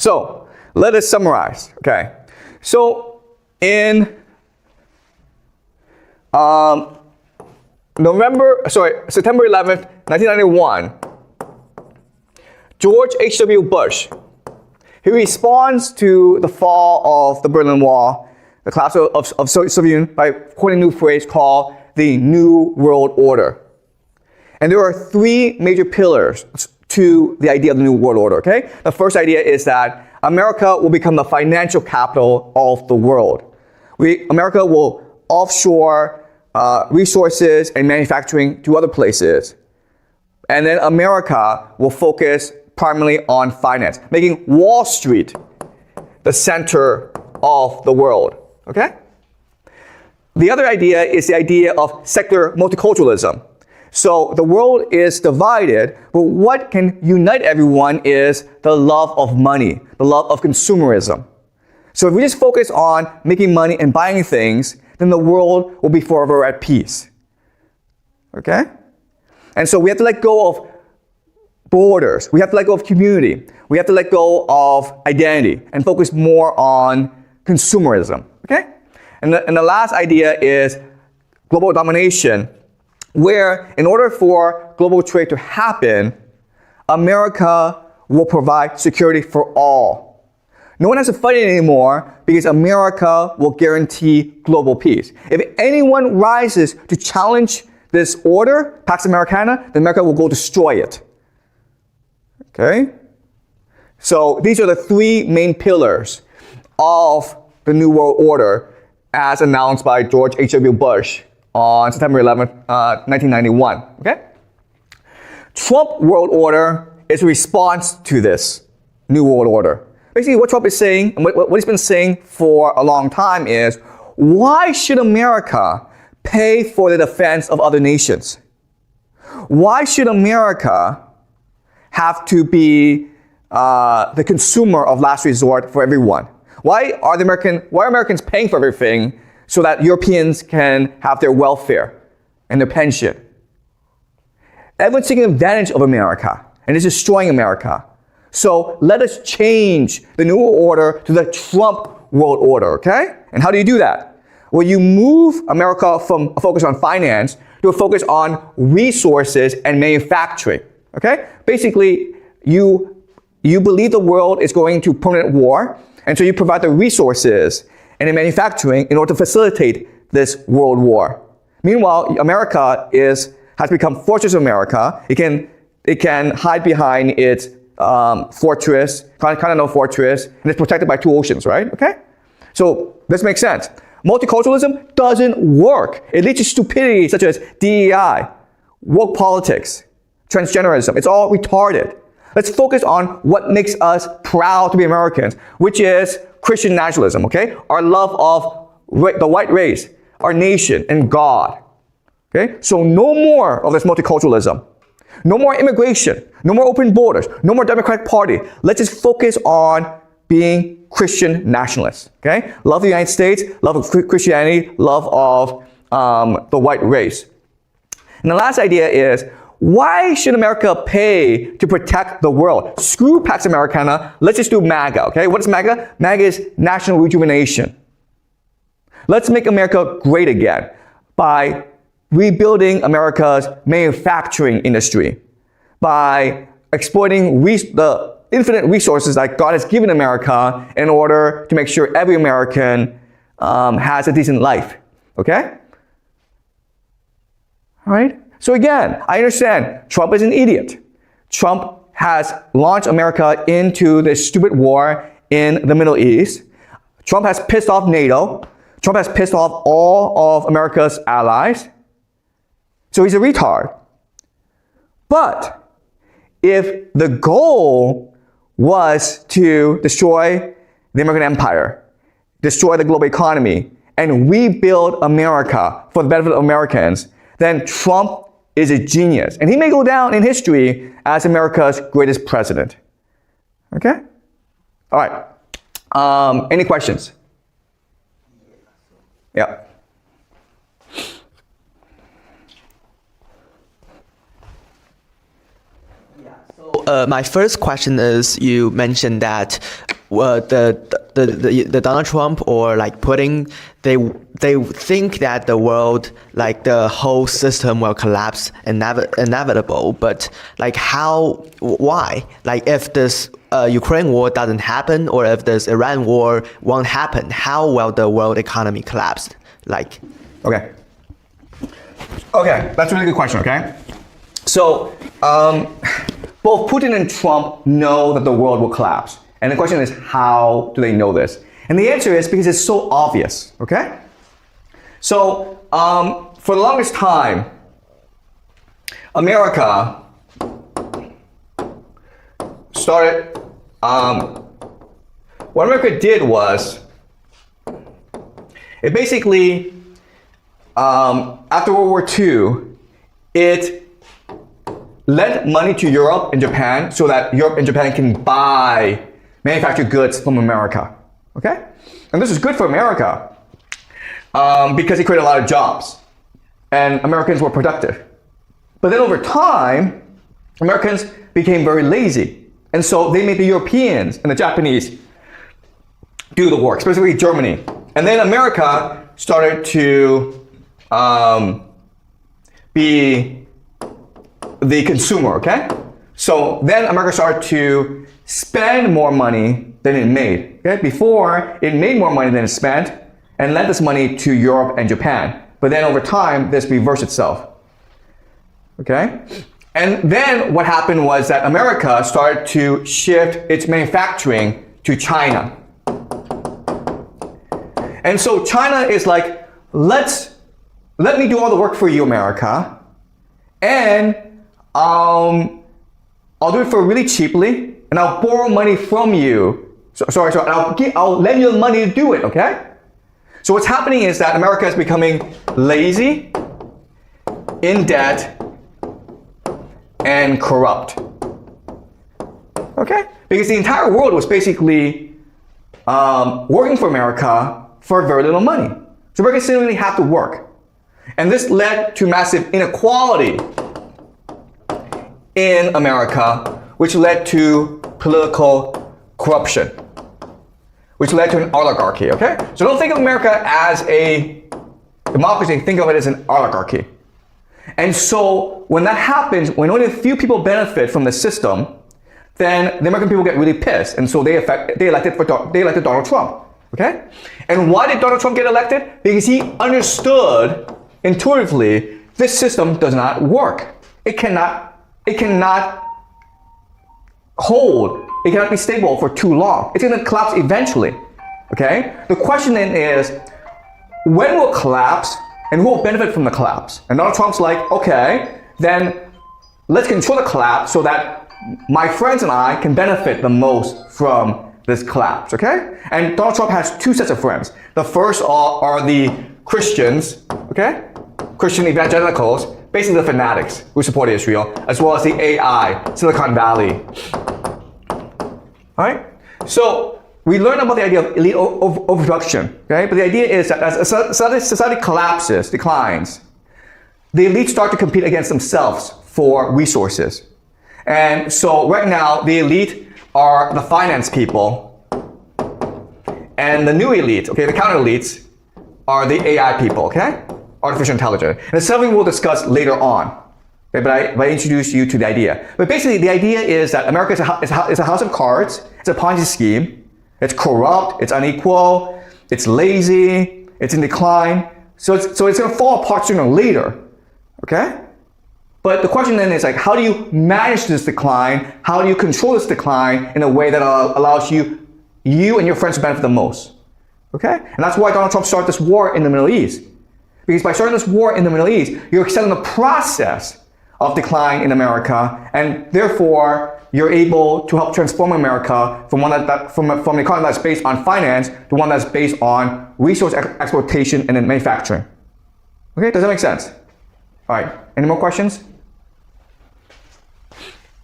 So let us summarize. Okay. So in September 11th, 1991, George H.W. Bush, he responds to the fall of the Berlin Wall, the collapse of Soviet Union, by coining a new phrase called the New World Order. And there are three major pillars to the idea of the New World Order, okay? The first idea is that America will become the financial capital of the world. America will offshore resources and manufacturing to other places. And then America will focus primarily on finance, making Wall Street the center of the world, okay? The other idea is the idea of secular multiculturalism. So the world is divided, but what can unite everyone is the love of money, the love of consumerism. So if we just focus on making money and buying things, then the world will be forever at peace. Okay? And so we have to let go of borders. We have to let go of community. We have to let go of identity and focus more on consumerism. Okay? And the last idea is global domination, where in order for global trade to happen, America will provide security for all. No one has to fight it anymore because America will guarantee global peace. If anyone rises to challenge this order, Pax Americana, then America will go destroy it. Okay? So these are the three main pillars of the New World Order as announced by George H.W. Bush on September 11th, 1991, okay? Trump World Order is a response to this New World Order. Basically, what Trump is saying, and what he's been saying for a long time is, why should America pay for the defense of other nations? Why should America have to be the consumer of last resort for everyone? Why are Americans paying for everything so that Europeans can have their welfare and their pension? Everyone's taking advantage of America and is destroying America. So let us change the New World Order to the Trump World Order, okay? And how do you do that? Well, you move America from a focus on finance to a focus on resources and manufacturing, okay? Basically, you believe the world is going to permanent war, and so you provide the resources and the manufacturing in order to facilitate this world war. Meanwhile, America has become Fortress America. It can hide behind its fortress, continental fortress, and it's protected by two oceans, right? Okay? So this makes sense. Multiculturalism doesn't work. It leads to stupidity such as DEI, woke politics, transgenderism. It's all retarded. Let's focus on what makes us proud to be Americans, which is Christian nationalism, okay? Our love of the white race, our nation, and God. Okay? So no more of this multiculturalism. No more immigration. No more open borders. No more Democratic Party. Let's just focus on being Christian nationalists. Okay? Love the United States, love of Christianity, love of the white race. And the last idea is, why should America pay to protect the world? Screw Pax Americana. Let's just do MAGA, okay? What is MAGA? MAGA is national rejuvenation. Let's make America great again by rebuilding America's manufacturing industry, by exploiting the infinite resources that God has given America in order to make sure every American has a decent life, okay? All right? So again, I understand Trump is an idiot. Trump has launched America into this stupid war in the Middle East. Trump has pissed off NATO. Trump has pissed off all of America's allies. So he's a retard. But if the goal was to destroy the American empire, destroy the global economy, and rebuild America for the benefit of Americans, then Trump is a genius. And he may go down in history as America's greatest president. Okay? All right. Any questions? Yeah. So my first question is, you mentioned that the Donald Trump or like Putin, they think that the world, like the whole system will collapse, inevitable. But like why? Like if this Ukraine war doesn't happen, or if this Iran war won't happen, how will the world economy collapse? Like, okay, that's a really good question. Okay, so both Putin and Trump know that the world will collapse, and the question is, how do they know this? And the answer is because it's so obvious. Okay, so for the longest time, America started. What America did was, it basically, after World War II, it lent money to Europe and Japan so that Europe and Japan can buy manufactured goods from America. Okay? And this is good for America because it created a lot of jobs and Americans were productive. But then over time, Americans became very lazy. And so they made the Europeans and the Japanese do the work, specifically Germany. And then America started to be the consumer, okay? So then America started to spend more money than it made, okay? Before, it made more money than it spent and lent this money to Europe and Japan. But then over time, this reversed itself, okay? And then what happened was that America started to shift its manufacturing to China. And so China is like, let me do all the work for you, America, and I'll do it for really cheaply, and I'll borrow money from you. I'll lend you the money to do it, okay? So what's happening is that America is becoming lazy, in debt, and corrupt. Okay? Because the entire world was basically working for America for very little money. So Americans didn't really have to work. And this led to massive inequality in America, which led to political corruption, which led to an oligarchy, okay? So don't think of America as a democracy, think of it as an oligarchy. And so when that happens, when only a few people benefit from the system, then the American people get really pissed. And so they elected Donald Trump, okay? And why did Donald Trump get elected? Because he understood intuitively this system does not work. It cannot hold. It cannot be stable for too long. It's going to collapse eventually, okay? The question then is, when will it collapse? And who will benefit from the collapse? And Donald Trump's like, okay, then let's control the collapse so that my friends and I can benefit the most from this collapse, okay? And Donald Trump has two sets of friends. The first are the Christians, okay? Christian evangelicals, basically the fanatics who support Israel, as well as the AI, Silicon Valley. All right? So we learned about the idea of elite overproduction, okay? But the idea is that as society collapses, declines, the elites start to compete against themselves for resources. And so right now, the elite are the finance people, and the new elite, okay, the counter elites, are the AI people, okay? Artificial intelligence. And it's something we'll discuss later on, okay? But I introduced you to the idea. But basically, the idea is that America is a house of cards. It's a Ponzi scheme. It's corrupt, it's unequal, it's lazy, it's in decline. So it's going to fall apart sooner or later, okay? But the question then is like, how do you manage this decline? How do you control this decline in a way that allows you and your friends to benefit the most, okay? And that's why Donald Trump started this war in the Middle East. Because by starting this war in the Middle East, you're extending the process of decline in America, and therefore, you're able to help transform America from an economy that's based on finance to one that's based on resource exploitation and then manufacturing. Okay, does that make sense? All right, any more questions?